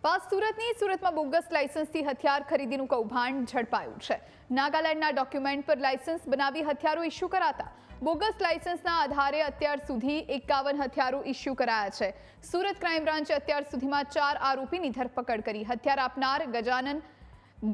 તપાસ સુરતમાં બોગસ લાયસન્સથી હથિયાર ખરીદીનું કૌભાંડ ઝડપાયું છે। નાગાલેન્ડના ડોક્યુમેન્ટ પર લાયસન્સ બનાવી હથિયારો ઇસ્યુ કરાતા બોગસ લાયસન્સના આધારે અત્યાર સુધી 51 હથિયારો ઇસ્યુ કરાયા છે। સુરત ક્રાઇમ બ્રાન્ચે અત્યાર સુધીમાં 4 આરોપીની ધરપકડ કરી। હથિયાર આપનાર ગજાનન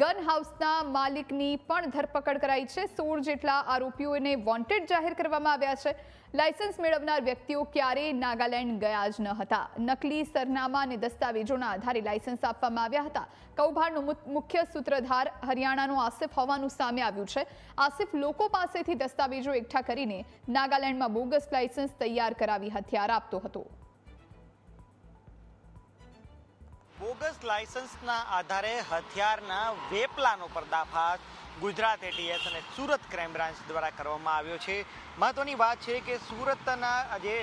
ગન હાઉસના માલિકની પણ ધરપકડ કરાઈ છે। 16 જેટલા આરોપીઓને વોન્ટેડ જાહેર કરવામાં આવ્યા છે। લાયસન્સ મેળવનાર વ્યક્તિઓ ક્યારેય નાગાલેન્ડ ગયા જ ન હતા। નકલી સરનામા અને દસ્તાવેજોના આધારે લાયસન્સ આપવામાં આવ્યા હતા। કૌભાંડનો મુખ્ય સૂત્રધાર હરિયાણાનો આસિફ હોવાનું સામે આવ્યું છે। આસિફ લોકો પાસેથી દસ્તાવેજો એકઠા કરીને નાગાલેન્ડમાં બોગસ લાયસન્સ તૈયાર કરાવી હથિયાર આપતો હતો। બોગસ લાયસન્સના આધારે હથિયારના વેપલાનો પર્દાફાશ ગુજરાત એટીએસ અને સુરત ક્રાઇમ બ્રાન્ચ દ્વારા કરવામાં આવ્યો છે। મહત્વની વાત છે કે સુરતના જે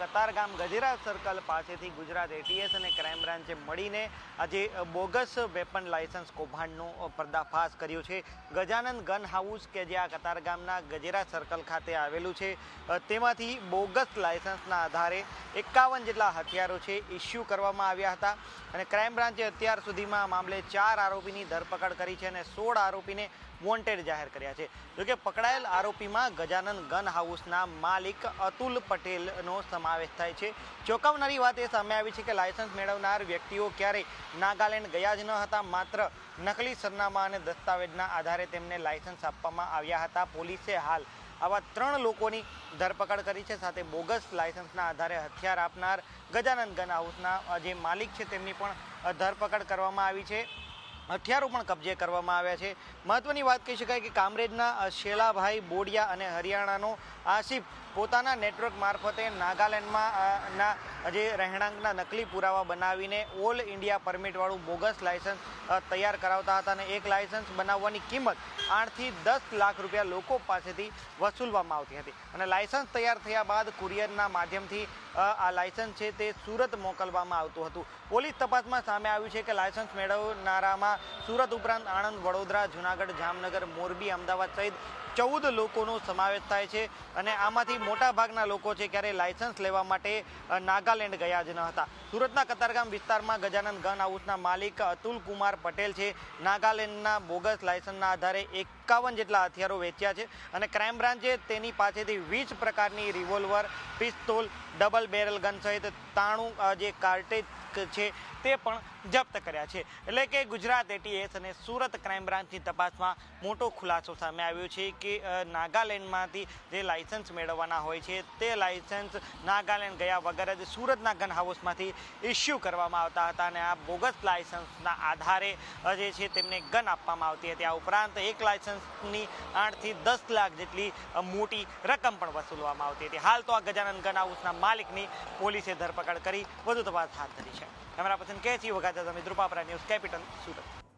કતારગામ ગજેરા સર્કલ પાસેથી ગુજરાત એટીએસ અને ક્રાઇમ બ્રાન્ચે મળીને આજે બોગસ વેપન લાયસન્સ કૌભાંડનો પર્દાફાશ કર્યો છે। ગજાનન ગન હાઉસ કે જે આ કતારગામના ગજેરા સર્કલ ખાતે આવેલું છે તેમાંથી બોગસ લાયસન્સના આધારે 51 જેટલા હથિયારો છે ઇસ્યુ કરવામાં આવ્યા હતા અને ક્રાઇમ બ્રાન્ચે અત્યાર સુધીમાં આ મામલે 4 આરોપીની ધરપકડ કરી છે અને 16 આરોપીને વોન્ટેડ જાહેર કર્યા છે। જોકે પકડાયેલ આરોપીમાં ગજાનન ગન હાઉસના માલિક અતુલ પટેલનો સમાવેશ થાય છે। ચોંકાવનારી વાત એ સામે આવી છે કે લાયસન્સ મેળવનાર વ્યક્તિઓ ક્યારેય નાગાલેન્ડ ગયા જ ન હતા, માત્ર નકલી સરનામા અને દસ્તાવેજના આધારે તેમને લાયસન્સ આપવામાં આવ્યા હતા। પોલીસે હાલ આવા 3 લોકોની ધરપકડ કરી છે। સાથે બોગસ લાયસન્સના આધારે હથિયાર આપનાર ગજાનન ગન હાઉસના જે માલિક છે તેમની પણ ધરપકડ કરવામાં આવી છે। હથિયારો પણ કબજે કરવામાં આવ્યા છે। મહત્વની વાત કહી શકાય કે કામરેજના શેલાભાઈ બોડિયા અને હરિયાણાનો આસિફ પોતાના નેટવર્ક મારફતે નાગાલેન્ડમાં જે રહેણાંકના નકલી પુરાવા બનાવીને ઓલ ઇન્ડિયા પરમિટવાળું બોગસ લાયસન્સ તૈયાર કરાવતા હતા અને એક લાયસન્સ બનાવવાની કિંમત 8 થી 10 લાખ રૂપિયા લોકો પાસેથી વસૂલવામાં આવતી હતી અને લાયસન્સ તૈયાર થયા બાદ કુરિયરના માધ્યમથી આ લાયસન્સ છે તે સુરત મોકલવામાં આવતું હતું। પોલીસ તપાસમાં સામે આવ્યું છે કે લાયસન્સ મેળવનારામાં સુરત ઉપરાંત આણંદ, વડોદરા, જૂનાગઢ, જામનગર, મોરબી, અમદાવાદ સહિત 14 લોકોનો સમાવેશ થાય છે અને આમાંથી મોટા ભાગના લોકો છે ક્યારે લાયસન્સ લેવા માટે નાગાલેન્ડ ગયા જ ન હતા। સુરતના કતારગામ વિસ્તારમાં ગજાનન ગન હાઉસના માલિક અતુલ કુમાર પટેલ છે નાગાલેન્ડના બોગસ લાયસન્સના આધારે 51 જેટલા હથિયારો વેચ્યા છે અને ક્રાઇમ બ્રાન્ચે તેની પાસેથી 20 પ્રકારની revolver, pistol, double barrel gun સહિત 93 જે કાર્ટેજ છે તે પણ જપ્ત કર્યા છે। એટલે કે ગુજરાત એટીએસ અને સુરત ક્રાઇમ બ્રાન્ચની તપાસમાં મોટો ખુલાસો સામે આવ્યો છે કે નાગાલેન્ડમાંથી જે લાયસન્સ મેળવવાના હોય છે તે લાયસન્સ નાગાલેન્ડ ગયા વગર જ સુરતના ગન હાઉસમાંથી ઇસ્યુ કરવામાં આવતા હતા અને આ બોગસ લાયસન્સના આધારે જે છે તેમને ગન આપવામાં આવતી હતી। આ ઉપરાંત એક લાયસન્સની 8 થી 10 લાખ જેટલી મોટી રકમ પણ વસૂલવામાં આવતી હતી। હાલ તો આ ગજાનન ગન હાઉસના માલિકની પોલીસે ધરપકડ કરી વધુ તપાસ હાથ ધરી છે। કેમેરા પર્સન કે સી વઘાસિયા સાથે ધ્રુવ પાપરા, ન્યૂઝ કેપિટલ, સુરત।